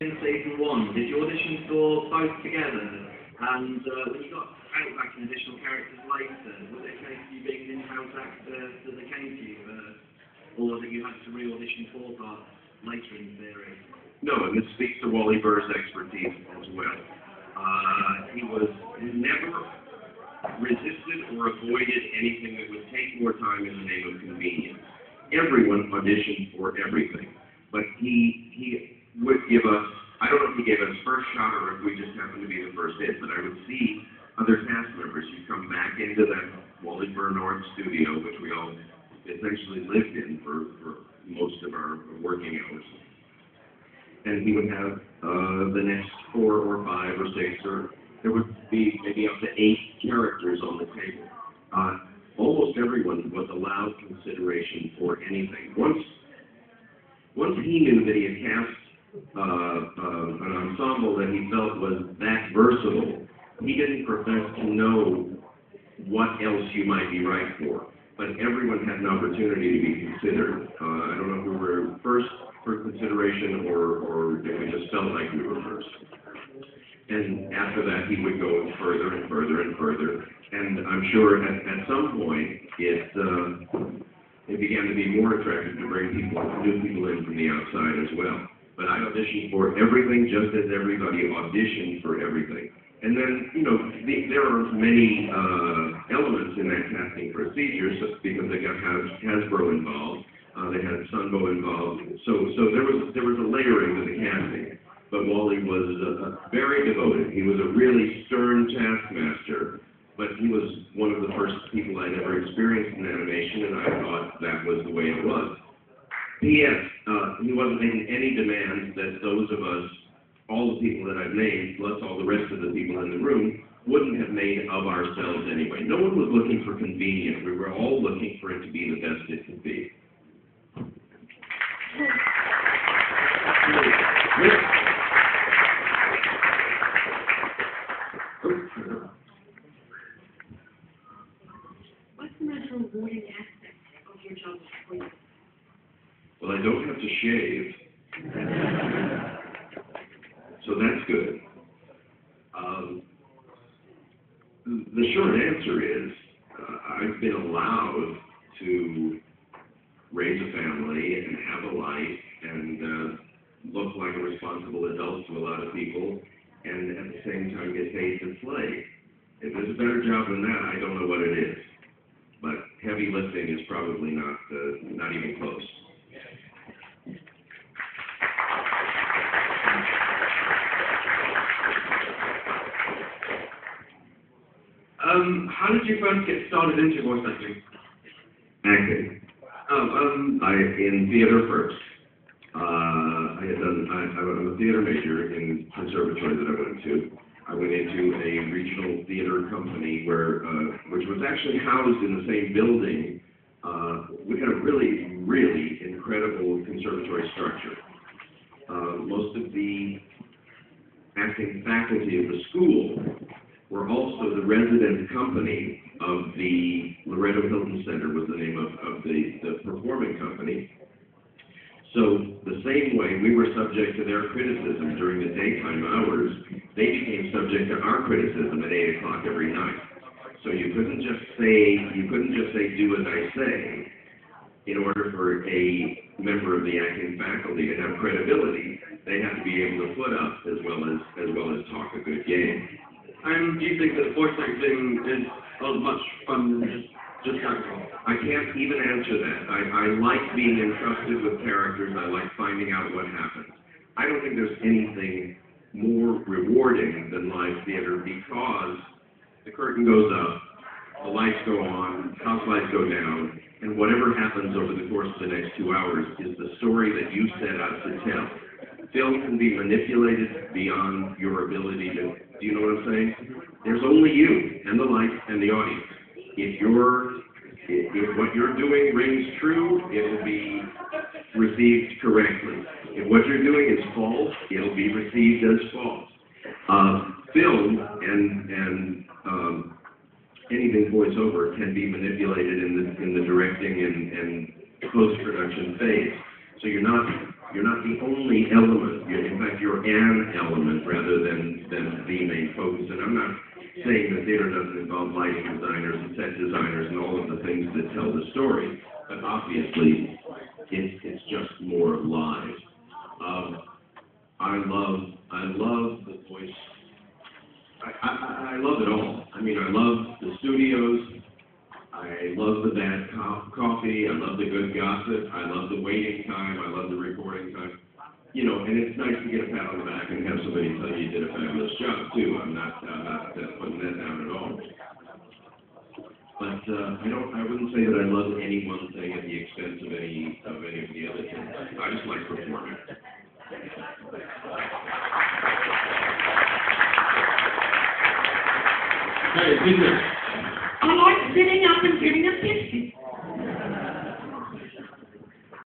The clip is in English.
In season one, did you audition for both together? And when you got Outback and additional characters later, was it a case of you being an in-house actor that they came to you first? Or that you had to re-audition for parts later in the series? No, and this speaks to Wally Burr's expertise as well. He was never resisted or avoided anything that would take more time in the name of convenience. Everyone auditioned for everything, but he would give us, I don't know if he gave us first shot or if we just happened to be the first hit, but I would see other cast members who come back into that Wally Burr North studio, which we all essentially lived in for most of our working hours. And he would have the next 4 or 5 or 6, or there would be maybe up to 8 characters on the table. Almost everyone was allowed consideration for anything. Once he knew that he had cast an ensemble that he felt was that versatile, he didn't profess to know what else you might be right for. But everyone had an opportunity to be considered. I don't know if we were first for consideration or if we just felt like we were first. And after that, he would go further and further and further. And I'm sure at some point, it began to be more attractive to bring new people in from the outside as well. But I auditioned for everything just as everybody auditioned for everything. And then, you know, there are many elements in that casting procedure, because they got Hasbro involved, they had Sunbow involved, so there was a layering to the casting. But Wally was very devoted. He was a really stern taskmaster, but he was one of the first people I'd ever experienced in animation, and I thought that was the way it was. P.S. He wasn't making any demands that those of us, all the people that I've named, plus all the rest of the people in the room, wouldn't have made of ourselves anyway. No one was looking for convenience. We were all looking for it to be the best it could be. What's the most rewarding aspect of your job for you? Well, I don't have to shave. So that's good. The short answer is I've been allowed to raise a family and have a life and look like a responsible adult to a lot of people, and at the same time get paid to play. If there's a better job than that, I don't know what it is. But heavy lifting is probably not even close. How did you first get started into voice acting? Acting. In theater first. I'm a theater major in conservatory that I went to. I went into a regional theater company which was actually housed in the same building. We had a really, really incredible conservatory structure. Most of the acting faculty of the school were also the resident company of the Loretto Hilton Center, was the name of the performing company. So the same way we were subject to their criticism during the daytime hours, they became subject to our criticism at 8 o'clock every night. So you couldn't just say, do as I say. In order for a member of the acting faculty to have credibility, they have to be able to put up as well as talk a good game. And do you think that voice acting is as much fun than just acting? I can't even answer that. I like being entrusted with characters. I like finding out what happens. I don't think there's anything more rewarding than live theater, because the curtain goes up, the lights go on, house lights go down, and whatever happens over the course of the next 2 hours is the story that you set out to tell. Film can be manipulated beyond your ability to, do you know what I'm saying? There's only you and the light and the audience. If what you're doing rings true, it will be received correctly. If what you're doing is false, it'll be received as false. Film and anything voiceover can be manipulated in the directing and post-production phase. So you're not the only element. In fact, you're an element rather than the main focus. And I'm not saying that theater doesn't involve lighting designers and set designers and all of the things that tell the story, but obviously it's just more live. I love the voice. I love it all. I mean, I love the studios. I love the bad coffee. I love the good gossip. I love the waiting time. I love the recording time. You know, and it's nice to get a pat on the back and have somebody tell you did a fabulous job too. I'm not putting that down at all. But I wouldn't say that I love any one thing at the expense of any of the other things. I just like performing. Hey, Peter.